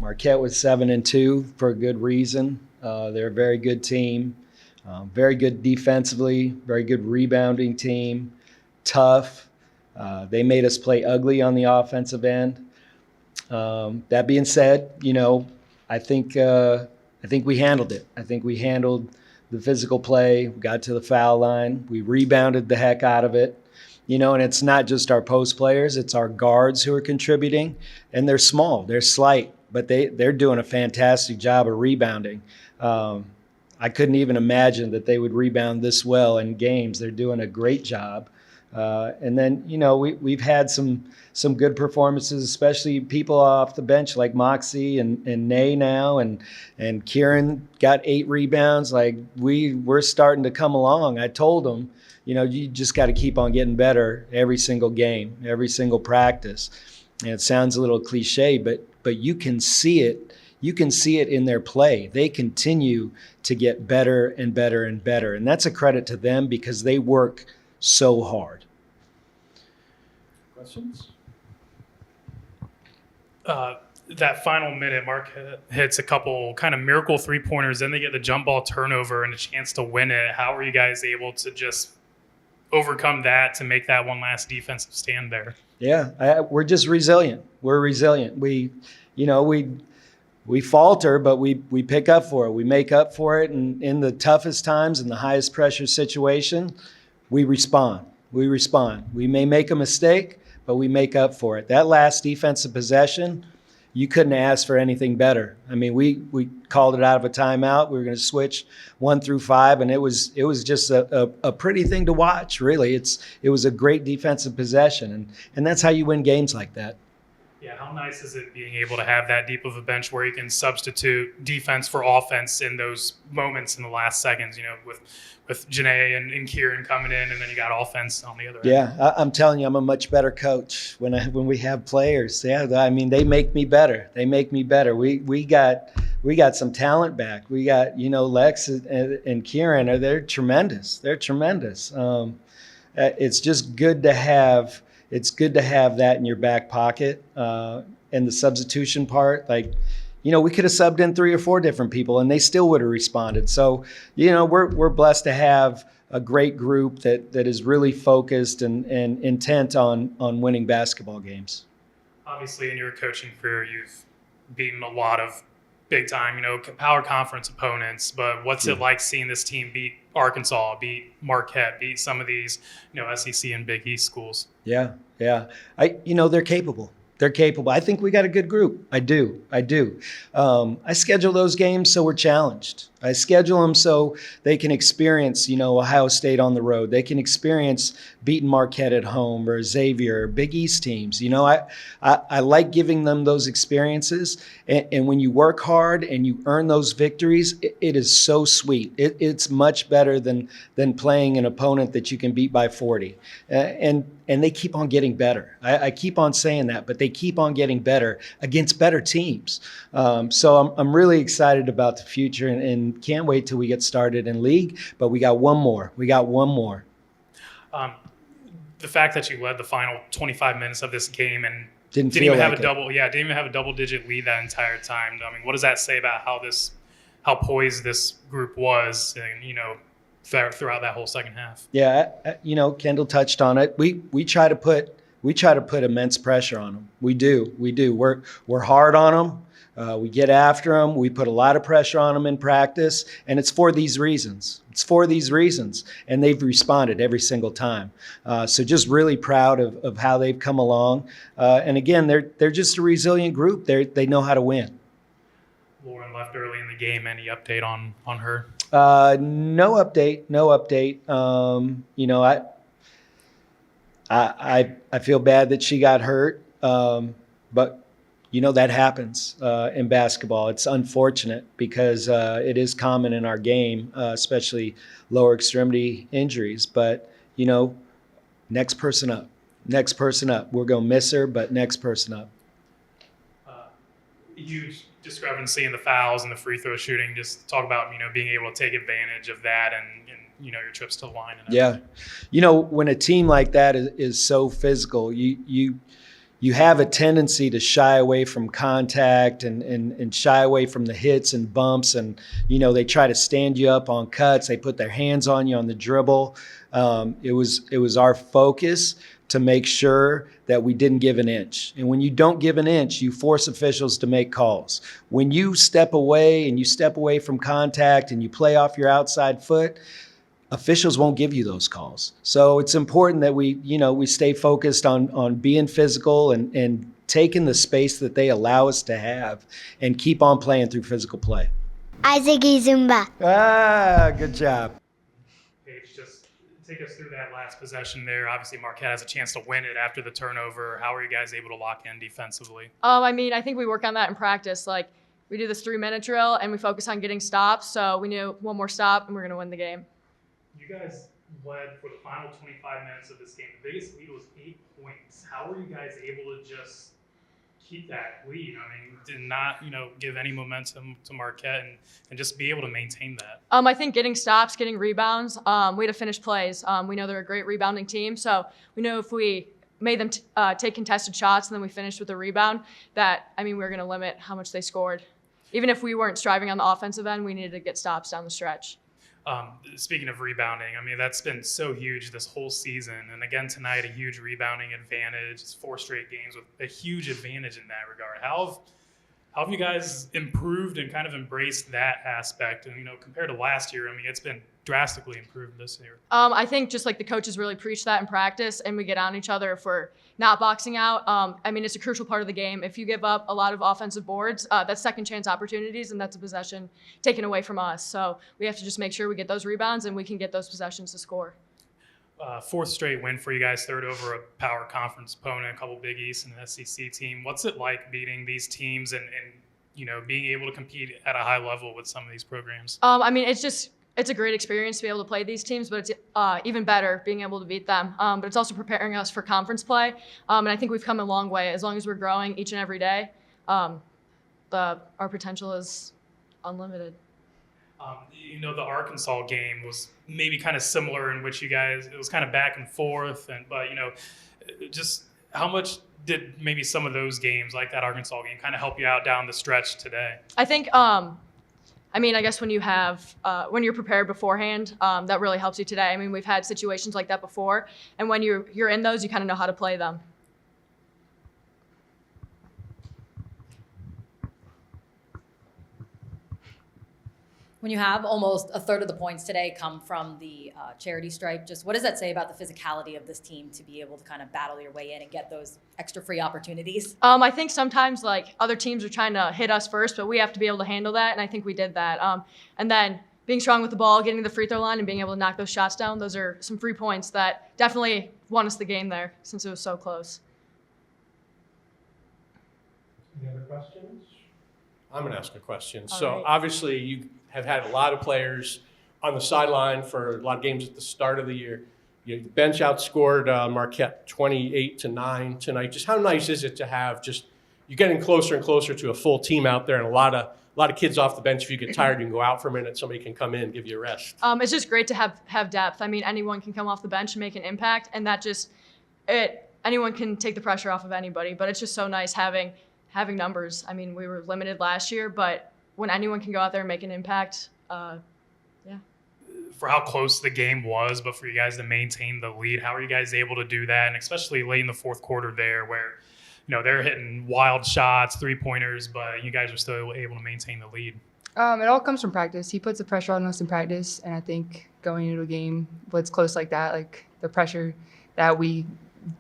Marquette was 7-2 for a good reason. They're a very good team, very good defensively, very good rebounding team, tough. They made us play ugly on the offensive end. That being said, I think we handled it. I think we handled the physical play, got to the foul line, we rebounded the heck out of it. And it's not just our post players, it's our guards who are contributing. And they're small, they're slight, but they're doing a fantastic job of rebounding. I couldn't even imagine that they would rebound this well in games. They're doing a great job. And then, we've had some good performances, especially people off the bench like Moxie and Nay now, and Kieran got 8 rebounds. Like we're starting to come along. I told them, you just got to keep on getting better every single game, every single practice. And it sounds a little cliche, but you can see it. You can see it in their play. They continue to get better and better and better. And that's a credit to them because they work so hard. Questions? That final minute, Mark hits a couple kind of miracle three-pointers, then they get the jump ball turnover and a chance to win it. How were you guys able to just overcome that to make that one last defensive stand there? Yeah, we're just resilient. We're resilient. We falter, but we pick up for it. We make up for it, and in the toughest times, in the highest pressure situation, we respond. We respond. We may make a mistake, but we make up for it. That last defensive possession, you couldn't ask for anything better. I mean, we called it out of a timeout. We were going to switch 1 through 5, and it was just a pretty thing to watch. Really, it was a great defensive possession, and that's how you win games like that. Yeah, how nice is it being able to have that deep of a bench where you can substitute defense for offense in those moments in the last seconds, with Janae and Kieran coming in, and then you got offense on the other end. Yeah, I'm telling you, I'm a much better coach when we have players. Yeah, I mean, they make me better. They make me better. We got some talent back. We got, Lex and Kieran, they're tremendous. They're tremendous. It's just good to have. It's good to have that in your back pocket. And the substitution part, we could have subbed in 3 or 4 different people and they still would have responded. So, we're blessed to have a great group that is really focused and intent on winning basketball games. Obviously, in your coaching career, you've beaten a lot of big-time, power conference opponents. But what's it like seeing this team beat Arkansas, beat Marquette, beat some of these, SEC and Big East schools? Yeah. They're capable. They're capable. I think we got a good group. I do. I schedule those games so we're challenged. I schedule them so they can experience, Ohio State on the road. They can experience beating Marquette at home or Xavier or Big East teams. I like giving them those experiences. And when you work hard and you earn those victories, it is so sweet. It's much better than playing an opponent that you can beat by 40. And they keep on getting better. I keep on saying that, but they keep on getting better against better teams. So I'm really excited about the future and can't wait till we get started in league. But we got one more. The fact that you led the final 25 minutes of this game and didn't even have a double-digit lead that entire time. I mean, what does that say about how poised this group was, and throughout that whole second half? Yeah, Kendall touched on it. We try to put immense pressure on them. We do. We're hard on them. We get after them. We put a lot of pressure on them in practice, and it's for these reasons. And they've responded every single time. So just really proud of how they've come along. And again, they're just a resilient group. They know how to win. Lauren left early in the game. Any update on her? No update. I feel bad that she got hurt, but that happens in basketball. It's unfortunate because it is common in our game, especially lower extremity injuries. But, next person up. We're going to miss her, but next person up. Huge discrepancy in the fouls and the free throw shooting. Just talk about, being able to take advantage of that and your trips to the line. And yeah. When a team like that is so physical, you you have a tendency to shy away from contact and shy away from the hits and bumps. And, they try to stand you up on cuts. They put their hands on you on the dribble. It was our focus to make sure that we didn't give an inch. And when you don't give an inch, you force officials to make calls. When you step away and you step away from contact and you play off your outside foot, officials won't give you those calls. So it's important that we stay focused on being physical and taking the space that they allow us to have and keep on playing through physical play. Isaac Zumba. Good job. Paige, just take us through that last possession there. Obviously, Marquette has a chance to win it after the turnover. How are you guys able to lock in defensively? I think we work on that in practice. Like, we do this 3-minute drill, and we focus on getting stops. So we knew one more stop, and we're going to win the game. You guys led for the final 25 minutes of this game. The biggest lead was 8 points. How were you guys able to just keep that lead? I mean, did not, give any momentum to Marquette and just be able to maintain that? I think getting stops, getting rebounds, we had to finish plays. We know they're a great rebounding team, so we know if we made them take contested shots and then we finished with a rebound, we were going to limit how much they scored. Even if we weren't striving on the offensive end, we needed to get stops down the stretch. Speaking of rebounding, that's been so huge this whole season. And again, tonight, a huge rebounding advantage. It's 4 straight games with a huge advantage in that regard. How have you guys improved and kind of embraced that aspect? And, compared to last year, it's been drastically improved this year. I think just like the coaches really preach that in practice, and we get on each other if we're not boxing out. It's a crucial part of the game. If you give up a lot of offensive boards, that's second chance opportunities, and that's a possession taken away from us. So we have to just make sure we get those rebounds and we can get those possessions to score. 4th straight win for you guys, 3rd over a power conference opponent, a couple Big East and an SEC team. What's it like beating these teams and being able to compete at a high level with some of these programs? It's a great experience to be able to play these teams, but it's even better being able to beat them. But it's also preparing us for conference play. And I think we've come a long way. As long as we're growing each and every day, our potential is unlimited. The Arkansas game was maybe kind of similar in which it was kind of back and forth. But just how much did maybe some of those games, like that Arkansas game, kind of help you out down the stretch today? I think I guess when you're prepared beforehand, that really helps you today. We've had situations like that before, and when you're in those, you kind of know how to play them. When you have almost a third of the points today come from the charity stripe, just what does that say about the physicality of this team to be able to kind of battle your way in and get those extra free opportunities? I think sometimes other teams are trying to hit us first, but we have to be able to handle that, and I think we did that. And then being strong with the ball, getting to the free throw line, and being able to knock those shots down, those are some free points that definitely won us the game there since it was so close. Any other questions? I'm going to ask a question. All So right. obviously you have had a lot of players on the sideline for a lot of games at the start of the year. The bench outscored Marquette 28-9 tonight. Just how nice is it to have you're getting closer and closer to a full team out there and a lot of kids off the bench. If you get tired, you can go out for a minute. Somebody can come in and give you a rest. It's just great to have depth. Anyone can come off the bench and make an impact, and anyone can take the pressure off of anybody. But it's just so nice having numbers. We were limited last year, but when anyone can go out there and make an impact, yeah. For how close the game was, but for you guys to maintain the lead, how are you guys able to do that? And especially late in the 4th quarter there where, they're hitting wild shots, 3-pointers, but you guys are still able to maintain the lead. It all comes from practice. He puts the pressure on us in practice, and I think going into a game that's close like that, the pressure that we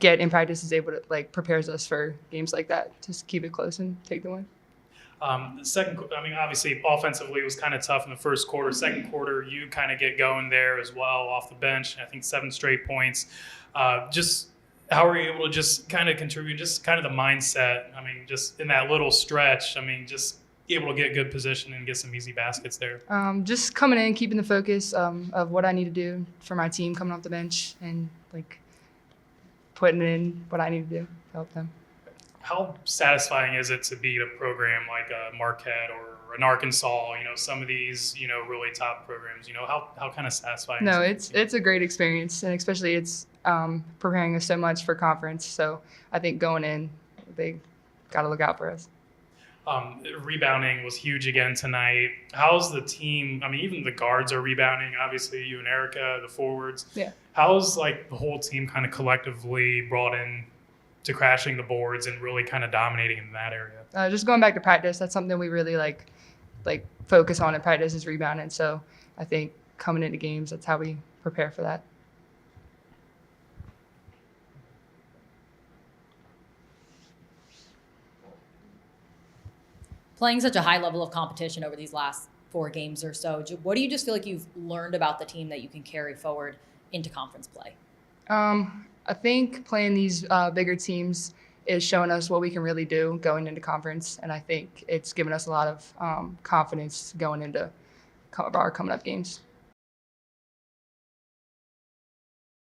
get in practice is able to prepares us for games like that. Just keep it close and take the win. The second, obviously offensively it was kind of tough in the 1st quarter. 2nd quarter, you kind of get going there as well off the bench. I think 7 straight points. Just how are you able to just kind of contribute, just kind of the mindset? Just in that little stretch, just able to get good position and get some easy baskets there. Just coming in, keeping the focus of what I need to do for my team coming off the bench and putting in what I need to do to help them. How satisfying is it to beat a program like a Marquette or an Arkansas, some of these, really top programs, how kind of satisfying No, is it? it's a great experience, and especially it's preparing us so much for conference. So I think going in they got to look out for us. Rebounding was huge again tonight. How's the team? I mean, even the guards are rebounding. Obviously, you and Erica, the forwards. Yeah. How's like the whole team kind of collectively brought in to crashing the boards and really kind of dominating in that area? Just going back to practice, that's something we really like focus on in practice is rebounding. So I think coming into games, that's how we prepare for that. Playing such a high level of competition over these last 4 games or so, what do you just feel like you've learned about the team that you can carry forward into conference play? I think playing these bigger teams is showing us what we can really do going into conference, and I think it's given us a lot of confidence going into our coming up games.